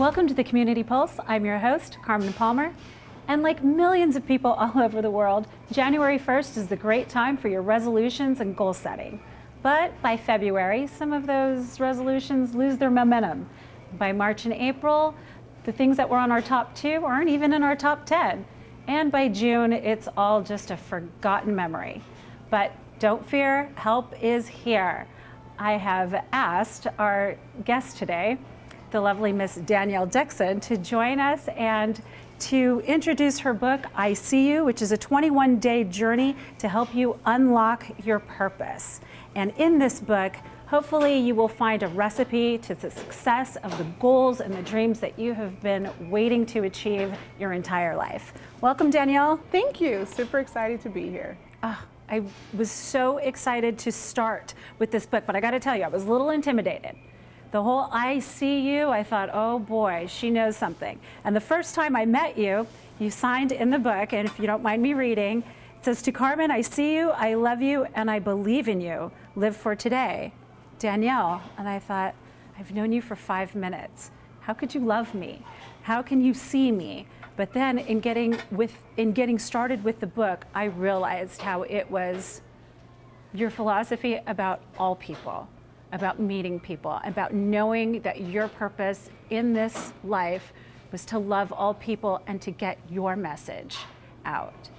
Welcome to the Community Pulse. I'm your host, Carmen Palmer. And like millions of people all over the world, January 1st is the great time for your resolutions and goal setting. But by February, some of those resolutions lose their momentum. By March and April, the things that were on our top 2 aren't even in our top 10. And by June, it's all just a forgotten memory. But don't fear, help is here. I have asked our guest today, the lovely Miss Danielle Dixon, to join us and to introduce her book, I See You, which is a 21-day journey to help you unlock your purpose. And in this book, hopefully you will find a recipe to the success of the goals and the dreams that you have been waiting to achieve your entire life. Welcome, Danielle. Thank you. Super excited to be here. I was so excited to start with this book, but I got to tell you, I was a little intimidated. The whole I see you, I thought, oh boy, she knows something. And the first time I met you, you signed in the book, and if you don't mind me reading, it says, "To Carmen, I see you, I love you, and I believe in you. Live for today. Danielle." And I thought, I've known you for 5 minutes. How could you love me? How can you see me? But then in getting started with the book, I realized how it was your philosophy about all people, about meeting people, about knowing that your purpose in this life was to love all people and to get your message out.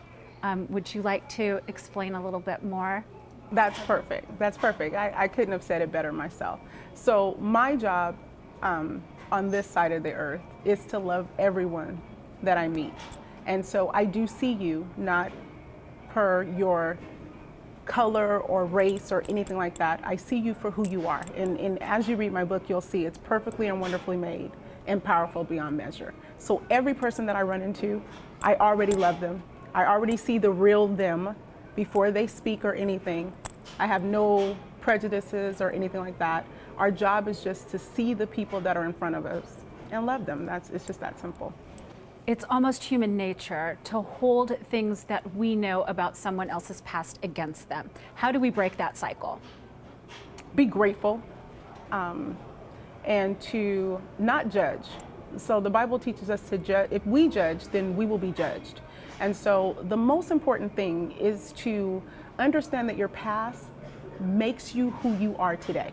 Would you like to explain a little bit more? That's perfect. That's perfect. I couldn't have said it better myself. So my job on this side of the earth is to love everyone that I meet. And so I do see you, not per your color or race or anything like that. I see you for who you are. And as you read my book, you'll see it's perfectly and wonderfully made and powerful beyond measure. So every person that I run into, I already love them. I already see the real them before they speak or anything. I have no prejudices or anything like that. Our job is just to see the people that are in front of us and love them. It's just that simple. It's almost human nature to hold things that we know about someone else's past against them. How do we break that cycle? Be grateful and to not judge. So the Bible teaches us to judge. If we judge, then we will be judged. And so the most important thing is to understand that your past makes you who you are today.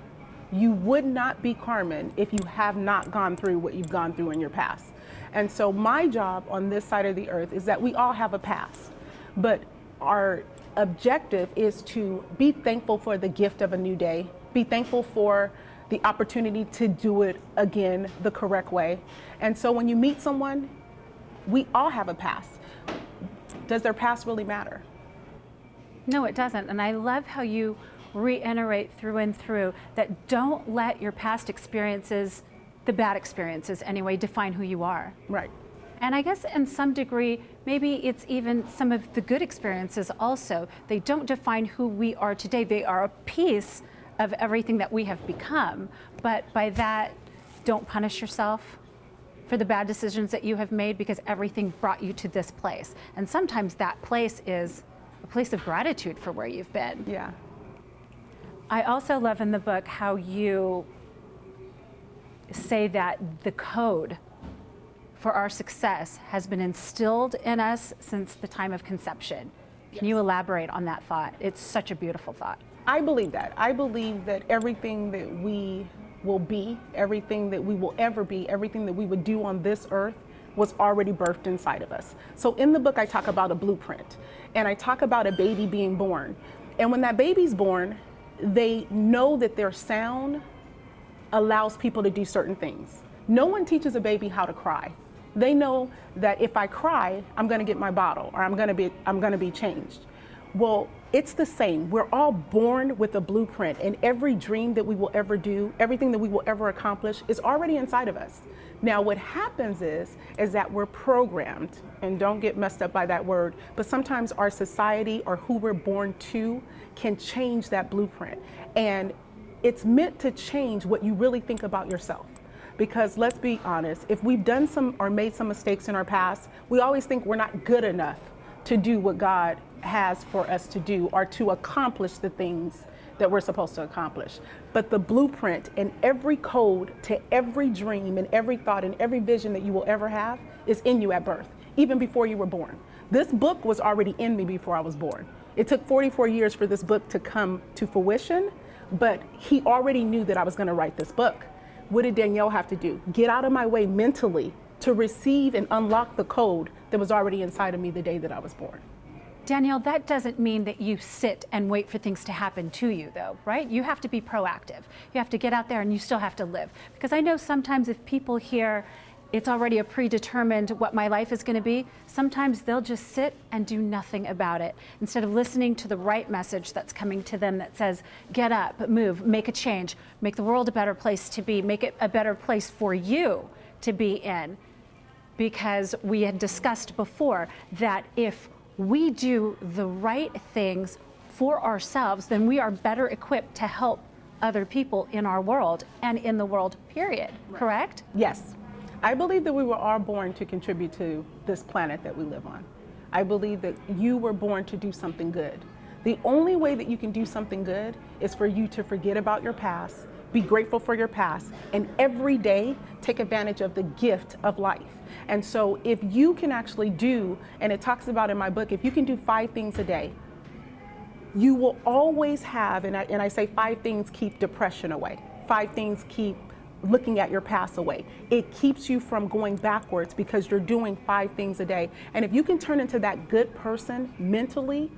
You would not be Carmen if you have not gone through what you've gone through in your past. And so my job on this side of the earth is that we all have a past, but our objective is to be thankful for the gift of a new day, be thankful for the opportunity to do it again the correct way. And so when you meet someone, we all have a past. Does their past really matter? No, it doesn't. And I love how you reiterate through and through that don't let your past experiences, the bad experiences anyway, define who you are. Right. And I guess in some degree, maybe it's even some of the good experiences also. They don't define who we are today. They are a piece of everything that we have become. But by that, don't punish yourself for the bad decisions that you have made, because everything brought you to this place. And sometimes that place is a place of gratitude for where you've been. Yeah. I also love in the book how you say that the code for our success has been instilled in us since the time of conception. Can you elaborate on that thought? It's such a beautiful thought. I believe that. I believe that everything that we will be, everything that we will ever be, everything that we would do on this earth was already birthed inside of us. So in the book, I talk about a blueprint, and I talk about a baby being born. And when that baby's born, they know that their sound allows people to do certain things. No one teaches a baby how to cry. They know that if I cry, I'm gonna get my bottle, or I'm gonna be changed. Well, it's the same. We're all born with a blueprint, and every dream that we will ever do, everything that we will ever accomplish is already inside of us. Now, what happens is that we're programmed, and don't get messed up by that word, but sometimes our society or who we're born to can change that blueprint. And it's meant to change what you really think about yourself. Because let's be honest, if we've done some or made some mistakes in our past, we always think we're not good enough to do what God has for us to do or to accomplish the things that we're supposed to accomplish. But the blueprint and every code to every dream and every thought and every vision that you will ever have is in you at birth, even before you were born. This book was already in me before I was born. It took 44 years for this book to come to fruition, but he already knew that I was going to write this book. What did Danielle have to do? Get out of my way mentally to receive and unlock the code that was already inside of me the day that I was born. Danielle, that doesn't mean that you sit and wait for things to happen to you, though, right? You have to be proactive. You have to get out there and you still have to live. Because I know sometimes if people hear it's already a predetermined what my life is going to be, sometimes they'll just sit and do nothing about it instead of listening to the right message that's coming to them that says, get up, move, make a change, make the world a better place to be, make it a better place for you to be in. Because we had discussed before that if we do the right things for ourselves, then we are better equipped to help other people in our world and in the world, period. Right. Correct? Yes. I believe that we were all born to contribute to this planet that we live on. I believe that you were born to do something good. The only way that you can do something good is for you to forget about your past, be grateful for your past, and every day take advantage of the gift of life. And so if you can actually do, and it talks about in my book, if you can do 5 things a day, you will always have, and I say 5 things keep depression away. 5 things keep looking at your past away. It keeps you from going backwards because you're doing 5 things a day. And if you can turn into that good person mentally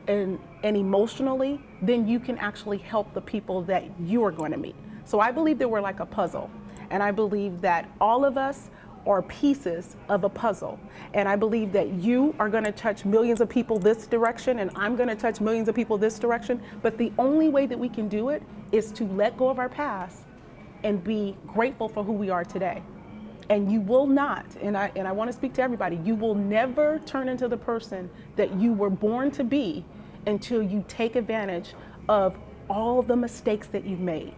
and emotionally, then you can actually help the people that you are going to meet. So I believe that we're like a puzzle. And I believe that all of us are pieces of a puzzle. And I believe that you are going to touch millions of people this direction, and I'm going to touch millions of people this direction. But the only way that we can do it is to let go of our past and be grateful for who we are today. And you will not, and I want to speak to everybody, you will never turn into the person that you were born to be until you take advantage of all the mistakes that you've made.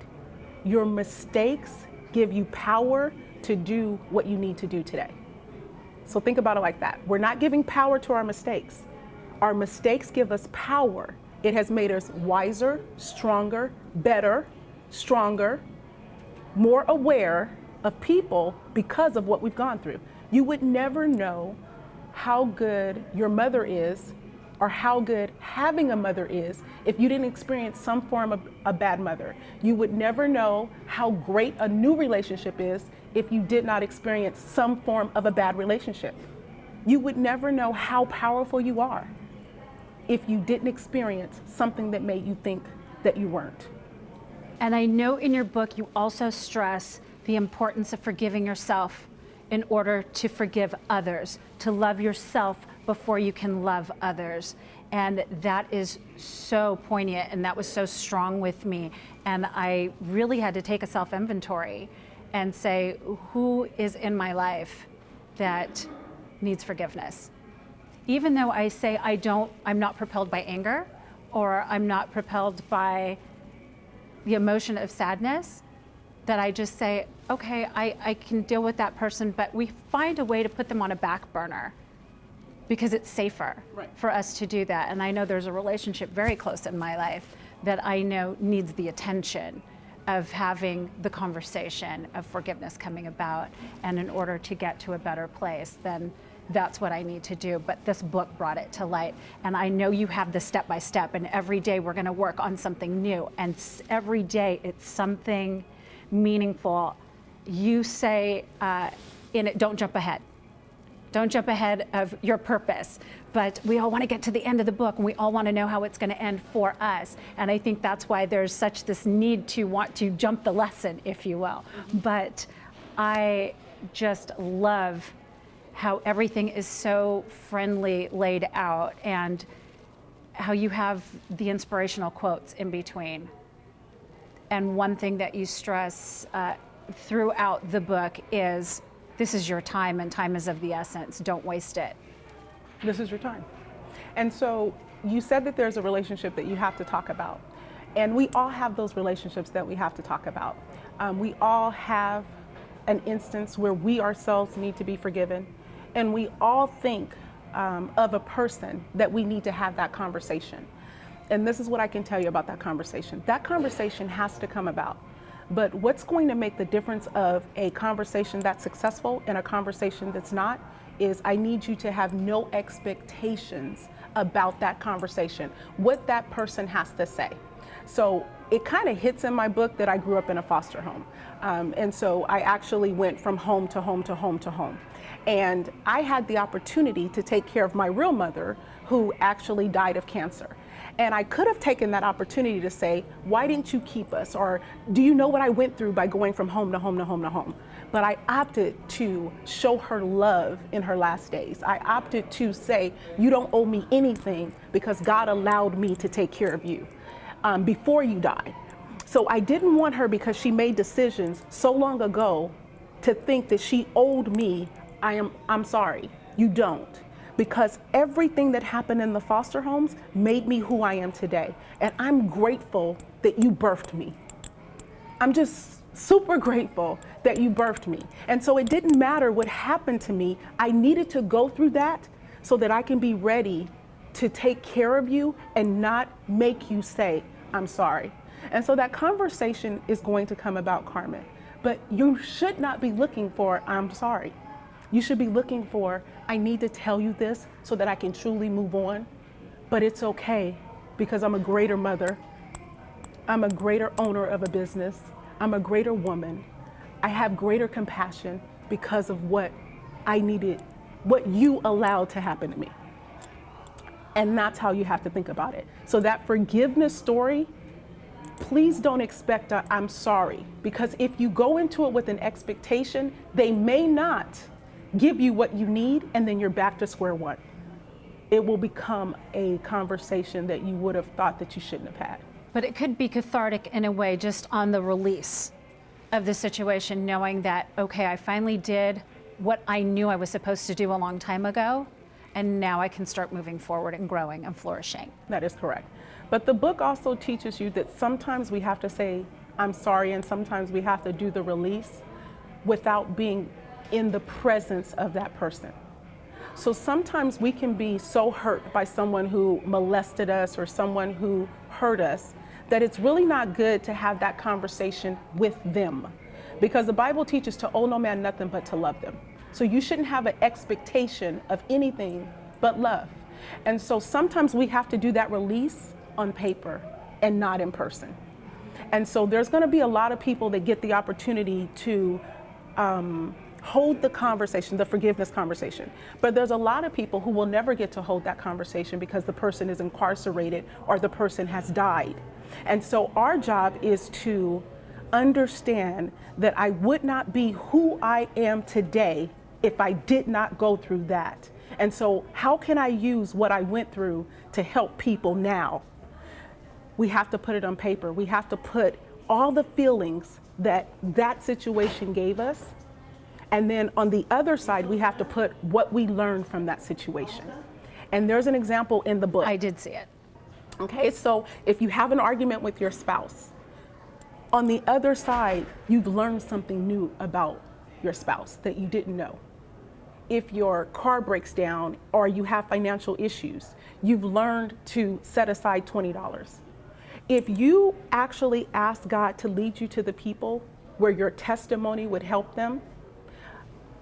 Your mistakes give you power to do what you need to do today. So think about it like that. We're not giving power to our mistakes. Our mistakes give us power. It has made us wiser, stronger, better, stronger, more aware of people because of what we've gone through. You would never know how good your mother is or how good having a mother is if you didn't experience some form of a bad mother. You would never know how great a new relationship is if you did not experience some form of a bad relationship. You would never know how powerful you are if you didn't experience something that made you think that you weren't. And I know in your book you also stress the importance of forgiving yourself in order to forgive others, to love yourself before you can love others. And that is so poignant, and that was so strong with me. And I really had to take a self-inventory and say, who is in my life that needs forgiveness? Even though I say I'm not propelled by anger, or I'm not propelled by the emotion of sadness, that I just say, okay, I can deal with that person, but we find a way to put them on a back burner because it's safer for us to do that. And I know there's a relationship very close in my life that I know needs the attention of having the conversation of forgiveness coming about. And in order to get to a better place, then that's what I need to do. But this book brought it to light. And I know you have the step-by-step, and every day we're gonna work on something new. And every day it's something meaningful. You say in it, don't jump ahead. Don't jump ahead of your purpose. But we all want to get to the end of the book, and we all want to know how it's going to end for us. And I think that's why there's such this need to want to jump the lesson, if you will. But I just love how everything is so friendly laid out, and how you have the inspirational quotes in between. And one thing that you stress throughout the book is, this is your time, and time is of the essence. Don't waste it. This is your time. And so you said that there's a relationship that you have to talk about. And we all have those relationships that we have to talk about. We all have an instance where we ourselves need to be forgiven. And we all think of a person that we need to have that conversation. And this is what I can tell you about that conversation. That conversation has to come about. But what's going to make the difference of a conversation that's successful and a conversation that's not is I need you to have no expectations about that conversation, what that person has to say. So it kind of hits in my book that I grew up in a foster home. And so I actually went from home to home to home to home. And I had the opportunity to take care of my real mother, who actually died of cancer. And I could have taken that opportunity to say, why didn't you keep us? Or do you know what I went through by going from home to home to home to home? But I opted to show her love in her last days. I opted to say, you don't owe me anything because God allowed me to take care of you before you died. So I didn't want her, because she made decisions so long ago, to think that she owed me. I'm sorry, you don't. Because everything that happened in the foster homes made me who I am today. And I'm grateful that you birthed me. I'm just super grateful that you birthed me. And so it didn't matter what happened to me. I needed to go through that so that I can be ready to take care of you and not make you say, I'm sorry. And so that conversation is going to come about, Carmen. But you should not be looking for, I'm sorry. You should be looking for, I need to tell you this so that I can truly move on. But it's okay, because I'm a greater mother. I'm a greater owner of a business. I'm a greater woman. I have greater compassion because of what I needed, what you allowed to happen to me. And that's how you have to think about it. So that forgiveness story, please don't expect a I'm sorry, because if you go into it with an expectation, they may not give you what you need, and then you're back to square one. It will become a conversation that you would have thought that you shouldn't have had. But it could be cathartic in a way, just on the release of the situation, knowing that, okay, I finally did what I knew I was supposed to do a long time ago, and now I can start moving forward and growing and flourishing. That is correct. But the book also teaches you that sometimes we have to say, I'm sorry, and sometimes we have to do the release without being in the presence of that person. So sometimes we can be so hurt by someone who molested us or someone who hurt us that it's really not good to have that conversation with them, because the Bible teaches to owe no man nothing but to love them. So you shouldn't have an expectation of anything but love. And so sometimes we have to do that release on paper and not in person. And so there's going to be a lot of people that get the opportunity to hold the conversation, the forgiveness conversation. But there's a lot of people who will never get to hold that conversation because the person is incarcerated or the person has died. And so our job is to understand that I would not be who I am today if I did not go through that. And so how can I use what I went through to help people now? We have to put it on paper. We have to put all the feelings that that situation gave us. And then on the other side, we have to put what we learned from that situation. And there's an example in the book. I did see it. Okay, so if you have an argument with your spouse, on the other side, you've learned something new about your spouse that you didn't know. If your car breaks down or you have financial issues, you've learned to set aside $20. If you actually ask God to lead you to the people where your testimony would help them,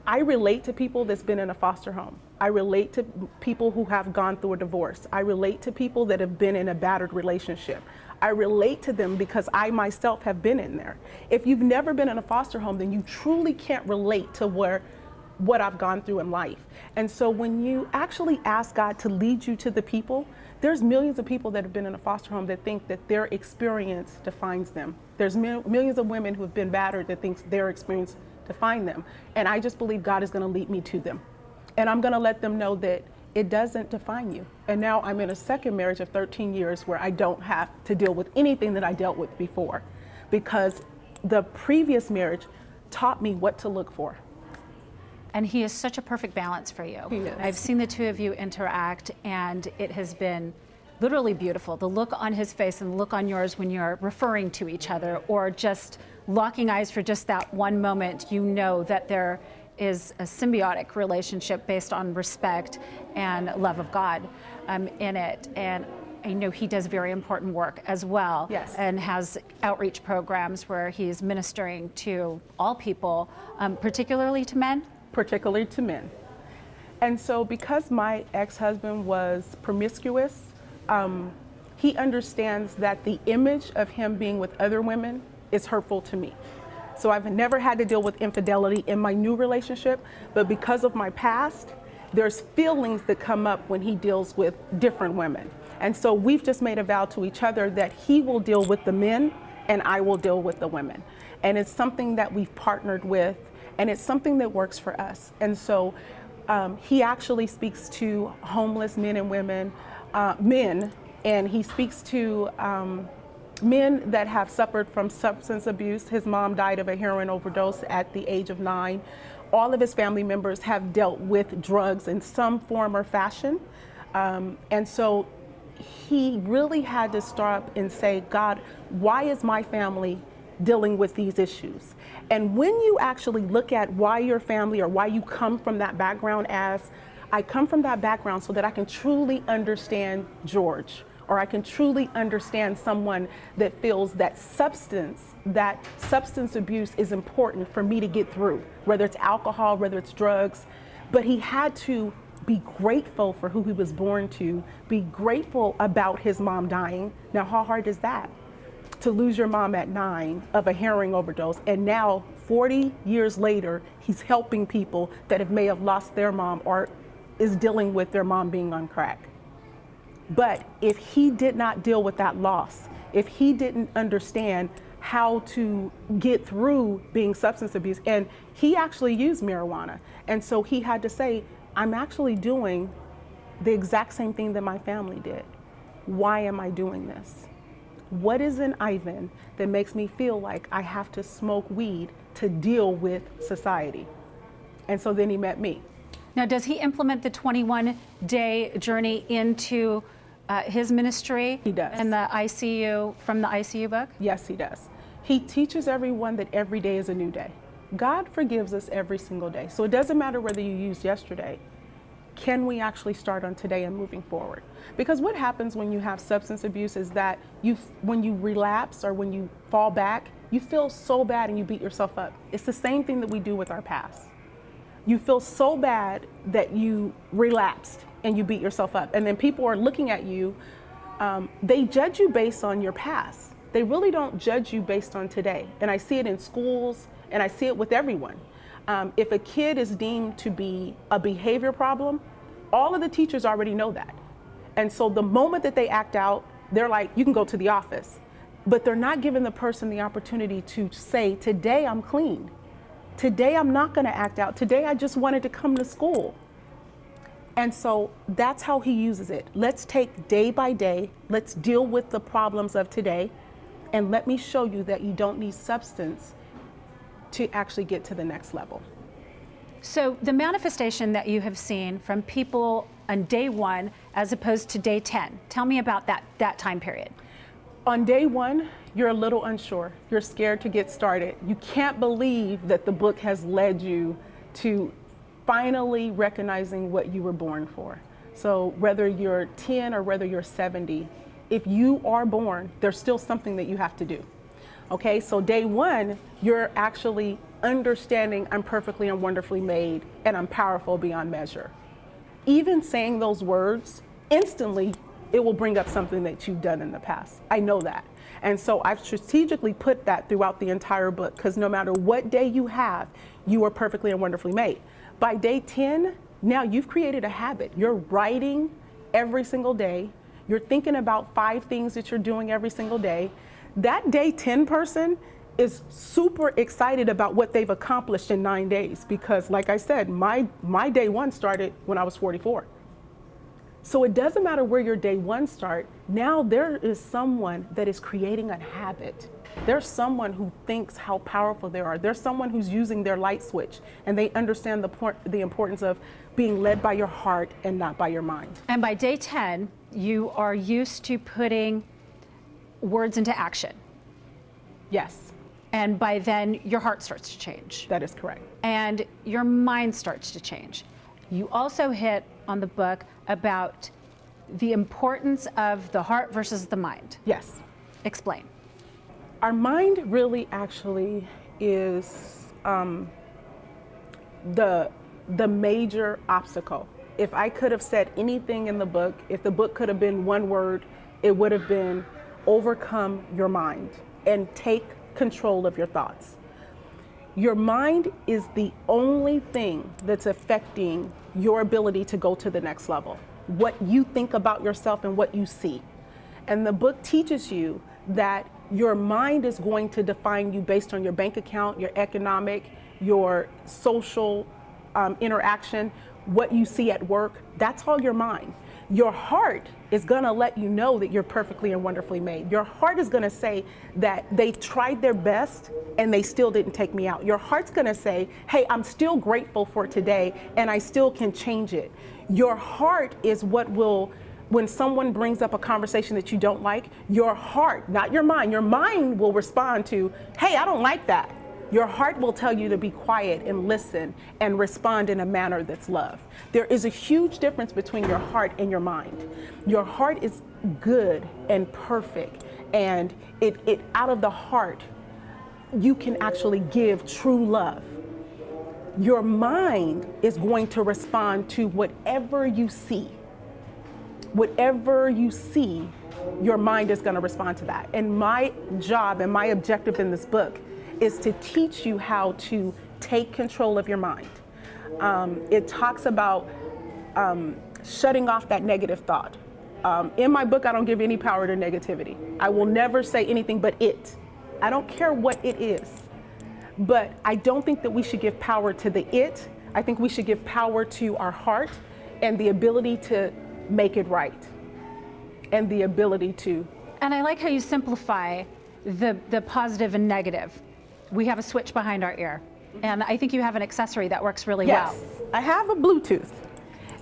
I relate to people that's been in a foster home. I relate to people who have gone through a divorce. I relate to people that have been in a battered relationship. I relate to them because I myself have been in there. If you've never been in a foster home, then you truly can't relate to what I've gone through in life. And so when you actually ask God to lead you to the people, there's millions of people that have been in a foster home that think that their experience defines them. There's millions of women who have been battered that think their experience defines them. And I just believe God is going to lead me to them. And I'm going to let them know that it doesn't define you. And now I'm in a second marriage of 13 years where I don't have to deal with anything that I dealt with before, because the previous marriage taught me what to look for. And he is such a perfect balance for you. He is. I've seen the two of you interact, and it has been literally beautiful. The look on his face and the look on yours when you're referring to each other or just locking eyes for just that one moment, you know that there is a symbiotic relationship based on respect and love of God in it. And I know he does very important work as well. Yes. And has outreach programs where he's ministering to all people, particularly to men. Particularly to men. And so because my ex-husband was promiscuous, he understands that the image of him being with other women is hurtful to me. So I've never had to deal with infidelity in my new relationship, but because of my past, there's feelings that come up when he deals with different women. And so we've just made a vow to each other that he will deal with the men and I will deal with the women. And it's something that we've partnered with, and it's something that works for us. And so he actually speaks to homeless men and women, men, and he speaks to men that have suffered from substance abuse. His mom died of a heroin overdose at the age of 9. All of his family members have dealt with drugs in some form or fashion. And so he really had to stop and say, God, why is my family dealing with these issues? And when you actually look at why your family or why you come from that background, as I come from that background so that I can truly understand George, or I can truly understand someone that feels that substance abuse is important for me to get through, whether it's alcohol, whether it's drugs. But he had to be grateful for who he was born to, be grateful about his mom dying. Now, how hard is that? To lose your mom at 9 of a heroin overdose, and now 40 years later, he's helping people that may have lost their mom or is dealing with their mom being on crack. But if he did not deal with that loss, if he didn't understand how to get through being substance abuse, and he actually used marijuana, and so he had to say, I'm actually doing the exact same thing that my family did. Why am I doing this? What is in Ivan that makes me feel like I have to smoke weed to deal with society? And so then he met me. Now, does he implement the 21-day journey into his ministry? He does. And the ICU, from the ICU book? Yes, he does. He teaches everyone that every day is a new day. God forgives us every single day. So it doesn't matter whether you used yesterday. Can we actually start on today and moving forward? Because what happens when you have substance abuse is that when you relapse or when you fall back, you feel so bad and you beat yourself up. It's the same thing that we do with our past. You feel so bad that you relapsed and you beat yourself up. And then people are looking at you, they judge you based on your past. They really don't judge you based on today. And I see it in schools and I see it with everyone. If a kid is deemed to be a behavior problem, all of the teachers already know that. And so the moment that they act out, they're like, you can go to the office. But they're not giving the person the opportunity to say, today I'm clean. Today I'm not gonna act out. Today I just wanted to come to school. And so that's how he uses it. Let's take day by day, let's deal with the problems of today, and let me show you that you don't need substance to actually get to the next level. So the manifestation that you have seen from people on day 1 as opposed to day 10, tell me about that time period. On day 1, you're a little unsure. You're scared to get started. You can't believe that the book has led you to finally recognizing what you were born for. So whether you're 10 or whether you're 70, if you are born, there's still something that you have to do. Okay, so day 1, you're actually understanding I'm perfectly and wonderfully made and I'm powerful beyond measure. Even saying those words, instantly, it will bring up something that you've done in the past. I know that. And so I've strategically put that throughout the entire book, because no matter what day you have, you are perfectly and wonderfully made. By day 10, now you've created a habit. You're writing every single day. You're thinking about 5 things that you're doing every single day. That day 10 person is super excited about what they've accomplished in 9 days, because like I said, my day 1 started when I was 44. So it doesn't matter where your day 1 start. Now there is someone that is creating a habit. There's someone who thinks how powerful they are. There's someone who's using their light switch, and they understand the importance of being led by your heart and not by your mind. And by day 10, you are used to putting words into action. Yes. And by then, your heart starts to change. That is correct. And your mind starts to change. You also hit on the book about the importance of the heart versus the mind. Yes. Explain. Our mind really actually is the major obstacle. If I could have said anything in the book, if the book could have been one word, it would have been overcome your mind and take control of your thoughts. Your mind is the only thing that's affecting your ability to go to the next level. What you think about yourself and what you see. And the book teaches you that your mind is going to define you based on your bank account, your economic, your social interaction, what you see at work. That's all your mind. Your heart is going to let you know that you're perfectly and wonderfully made. Your heart is going to say that they tried their best and they still didn't take me out. Your heart's going to say, hey, I'm still grateful for today and I still can change it. Your heart is what will, when someone brings up a conversation that you don't like, your heart, not your mind will respond to, hey, I don't like that. Your heart will tell you to be quiet and listen and respond in a manner that's love. There is a huge difference between your heart and your mind. Your heart is good and perfect, and it out of the heart, you can actually give true love. Your mind is going to respond to whatever you see. Whatever you see, your mind is going to respond to that. And my job and my objective in this book is to teach you how to take control of your mind. It talks about shutting off that negative thought. In my book, I don't give any power to negativity. I will never say anything but it. I don't care what it is. But I don't think that we should give power to the it. I think we should give power to our heart and the ability to make it right. And the ability to. And I like how you simplify the positive and negative. We have a switch behind our ear. And I think you have an accessory that works really well. Yes, I have a Bluetooth.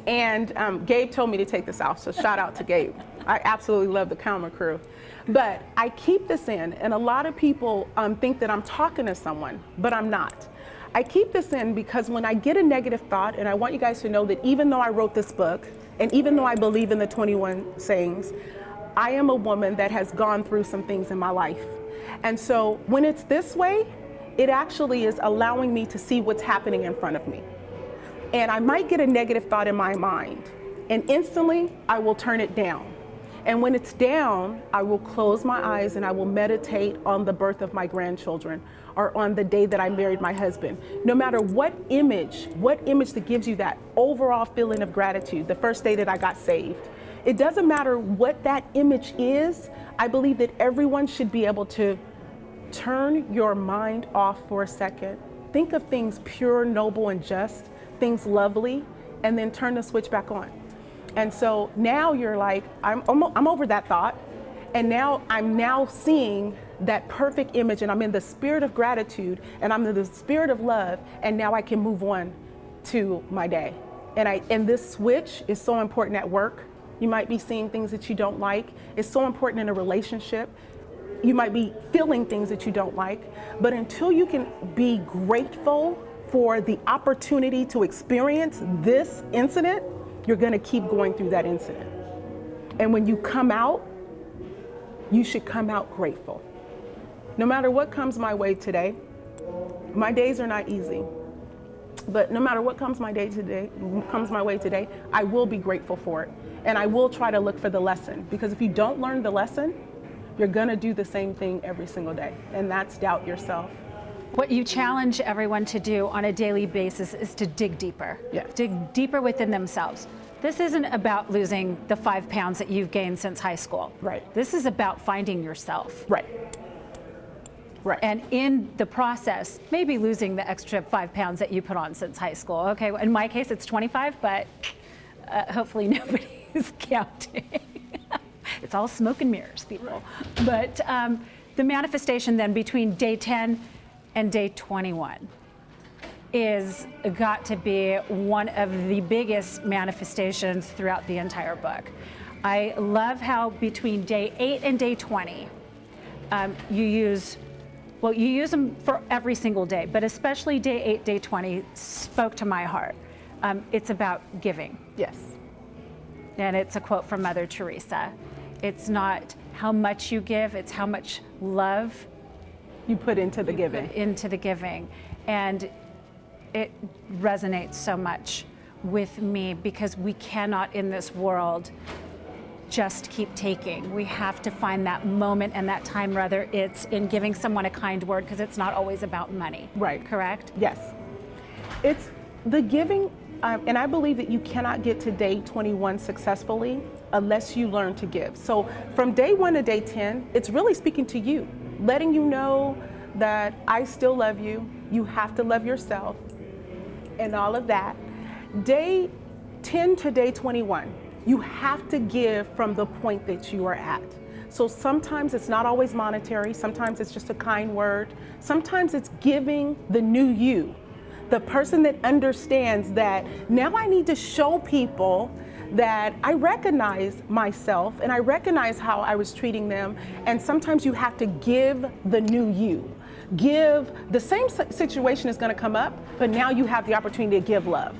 And Gabe told me to take this off, so shout out to Gabe. I absolutely love the camera crew. But I keep this in, and a lot of people think that I'm talking to someone, but I'm not. I keep this in because when I get a negative thought, and I want you guys to know that even though I wrote this book, and even though I believe in the 21 sayings, I am a woman that has gone through some things in my life. And so when it's this way, it actually is allowing me to see what's happening in front of me. And I might get a negative thought in my mind, and instantly I will turn it down. And when it's down, I will close my eyes and I will meditate on the birth of my grandchildren or on the day that I married my husband. No matter what image that gives you that overall feeling of gratitude, the first day that I got saved. It doesn't matter what that image is. I believe that everyone should be able to turn your mind off for a second. Think of things pure, noble, and just, things lovely, and then turn the switch back on. And so now you're like, I'm over that thought, and now I'm seeing that perfect image, and I'm in the spirit of gratitude, and I'm in the spirit of love, and now I can move on to my day. And this switch is so important at work. You might be seeing things that you don't like. It's so important in a relationship. You might be feeling things that you don't like, but until you can be grateful for the opportunity to experience this incident, you're going to keep going through that incident. And when you come out, you should come out grateful. No matter what comes my way today, my days are not easy, but no matter what comes my way today, I will be grateful for it. And I will try to look for the lesson, because if you don't learn the lesson, you're going to do the same thing every single day, and that's doubt yourself. What you challenge everyone to do on a daily basis is to dig deeper. Yes. Dig deeper within themselves. This isn't about losing the 5 pounds that you've gained since high school. Right. This is about finding yourself. Right. Right. And in the process, maybe losing the extra 5 pounds that you put on since high school. Okay, in my case, it's 25, but hopefully nobody's counting. It's all smoke and mirrors, people. But the manifestation then between day 10 and day 21 is got to be one of the biggest manifestations throughout the entire book. I love how between day 8 and day 20, you use them for every single day, but especially day 8, day 20 spoke to my heart. It's about giving. Yes. And it's a quote from Mother Teresa. It's not how much you give, it's how much love You put into the giving. into the giving. And it resonates so much with me because we cannot in this world just keep taking. We have to find that moment and that time, whether it's in giving someone a kind word, because it's not always about money. Right. Correct? Yes. It's the giving, and I believe that you cannot get to day 21 successfully unless you learn to give. So from day 1 to day 10, it's really speaking to you, letting you know that I still love you. You have to love yourself and all of that. Day 10 to day 21, you have to give from the point that you are at. So sometimes it's not always monetary, sometimes it's just a kind word, sometimes it's giving the new you, the person that understands that now I need to show people that I recognize myself and I recognize how I was treating them, and sometimes you have to give the new you. Give, the same situation is going to come up, but now you have the opportunity to give love.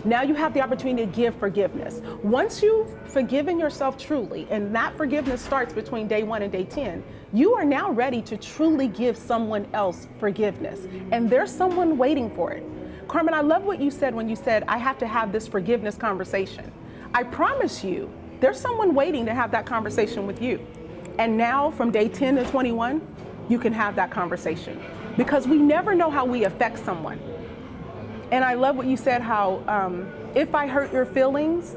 Now you have the opportunity to give forgiveness. Once you've forgiven yourself truly, and that forgiveness starts between day 1 and day 10, you are now ready to truly give someone else forgiveness. And there's someone waiting for it. Carmen, I love what you said when you said, I have to have this forgiveness conversation. I promise you, there's someone waiting to have that conversation with you. And now from day 10 to 21, you can have that conversation. Because we never know how we affect someone. And I love what you said, how if I hurt your feelings,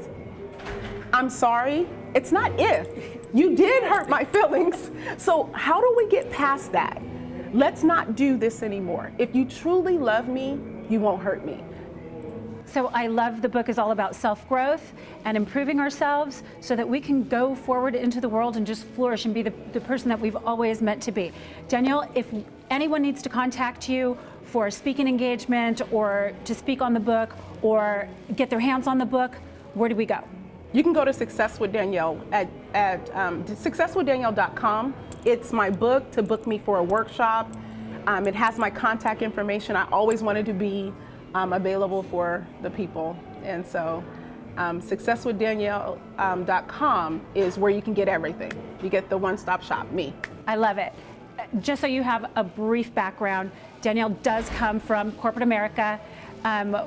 I'm sorry. It's not if. You did hurt my feelings. So how do we get past that? Let's not do this anymore. If you truly love me, you won't hurt me. So I love the book is all about self-growth and improving ourselves so that we can go forward into the world and just flourish and be the person that we've always meant to be. Danielle, if anyone needs to contact you for a speaking engagement or to speak on the book or get their hands on the book, where do we go? You can go to Success with Danielle at successwithdanielle.com. It's my book to book me for a workshop. It has my contact information. I always wanted to be available for the people. And so successwithdanielle.com is where you can get everything. You get the one-stop shop, me. I love it. Just so you have a brief background, Danielle does come from corporate America,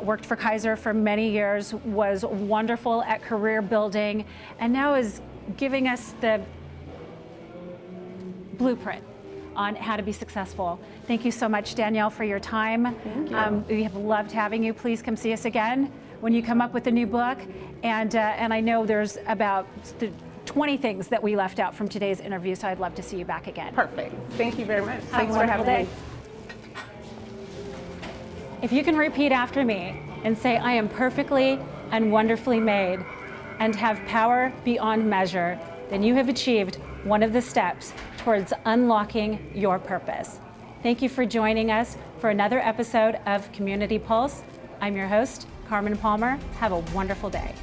worked for Kaiser for many years, was wonderful at career building, and now is giving us the blueprint on how to be successful. Thank you so much, Danielle, for your time. Thank you. We have loved having you. Please come see us again when you come up with a new book. And I know there's about 20 things that we left out from today's interview, so I'd love to see you back again. Perfect. Thank you very much. Have Thanks a for wonderful having day. me. If you can repeat after me and say, I am perfectly and wonderfully made and have power beyond measure, then you have achieved one of the steps towards unlocking your purpose. Thank you for joining us for another episode of Community Pulse. I'm your host, Carmen Palmer. Have a wonderful day.